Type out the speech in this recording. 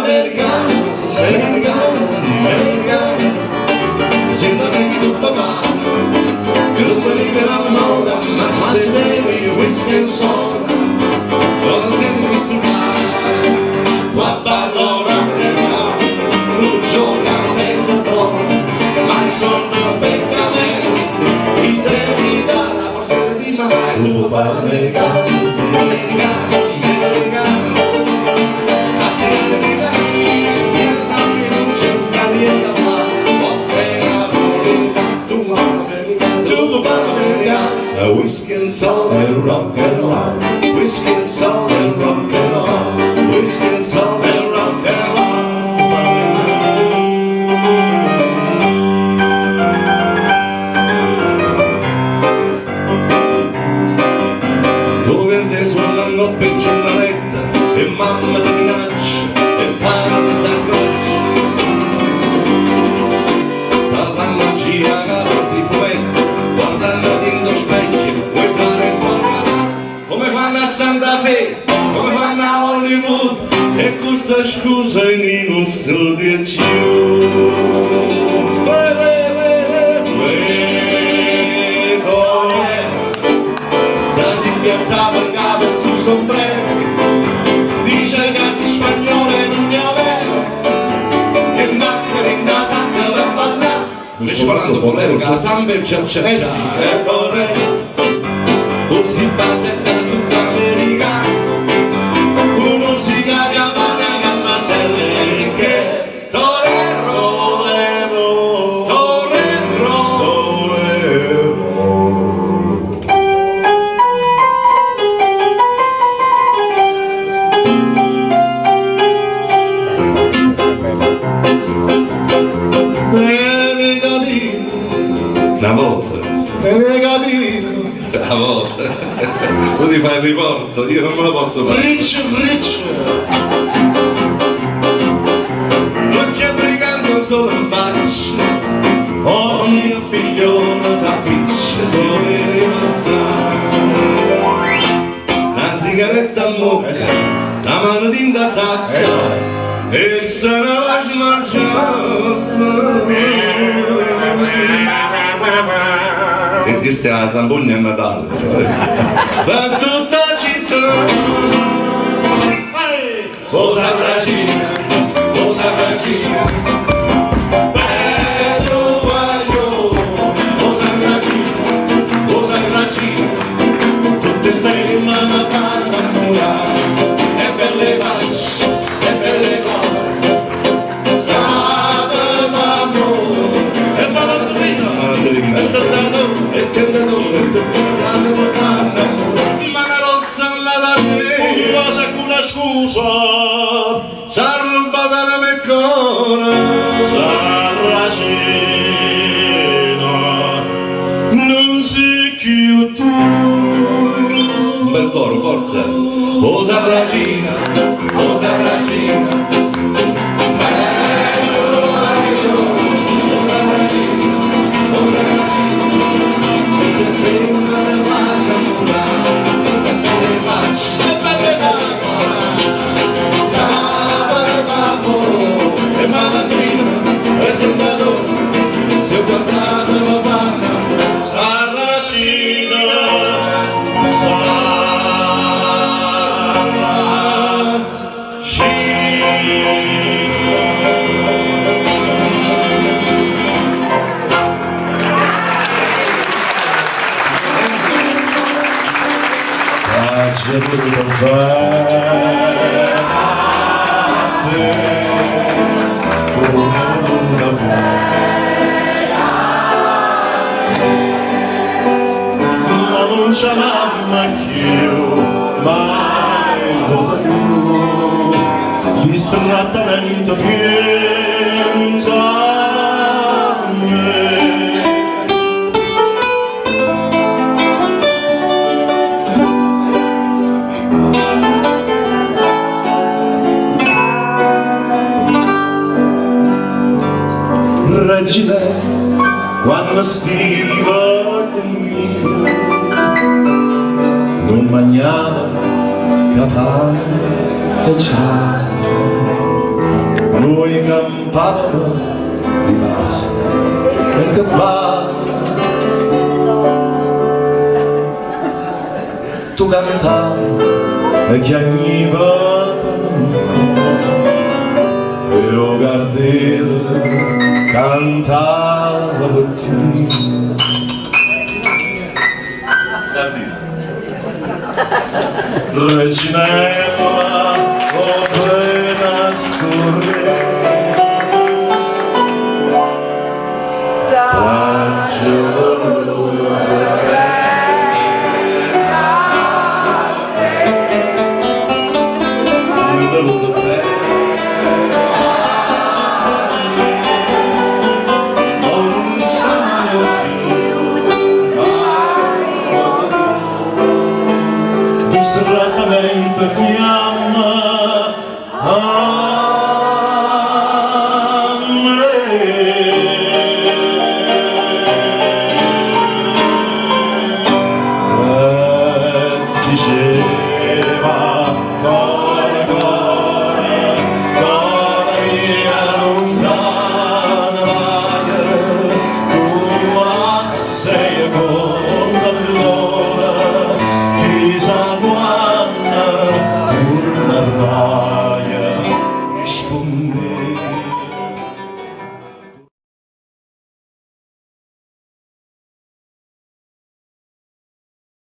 americano, americano, americano, sembra che tu fa male, che tu puoi vivere alla moda, ma se bevi whisky e soda, non senti di sudare, qua parlo americano, non gioca a messa buona, ma il soldo non becca meno, i treni dalla borsetta di mamma e tu fai l'americano, americano, americano, ma se non ti dai, se non c'è sta niente a fare, appena volete, tu fai l'americano, tu fai l'americano, whisky and soda e rock and roll, whisky and soda e rock and roll, whisky and soda e rock and roll. Suonando per giornaletta e mamma ti minaccia e padre ti s'accroccia dalla magia che sti fumetti guardandoti in lo specchio vuoi fare il po' come fanno a Santa Fe, come fanno a Hollywood e questa scusa non studia più. Piazzava il capo e sul sombrero dice che si spagnolo non ne aveva che macchina in casa per ballare mi sparando bolero che la samba è già c'è e vorrei così basetta sudamericana con musica che va nella gamma selle che torero una volta, una volta, tu ti fai il riporto, io non me lo posso fare. Riccio, non c'è brigando solo in faccia, oh mio figliolo s'appiccia, se lo vedi passare, una sigaretta a bocca, la mano tinta sacca, e se ne va e questa è la Zampogna a Natale per tutta la città cosa bracina bello guaglio cosa bracina tutte femmine a fanno amore e belle facce e belle cose sapeva amore e malandrina e tentatore ma la rossa alla te cosa con una scusa s'ha rubata la meccona sarracina non sei più tu un bel coro forza o sarracina non c'è mamma più mai vota più distrattamente pensa a me Regina quando stiva conmigo non mangiava capanne e ciase lui campava di base e che base tu cantavi e chiagniva e lo Gardel cantava per te. Reginella o plena scorrere da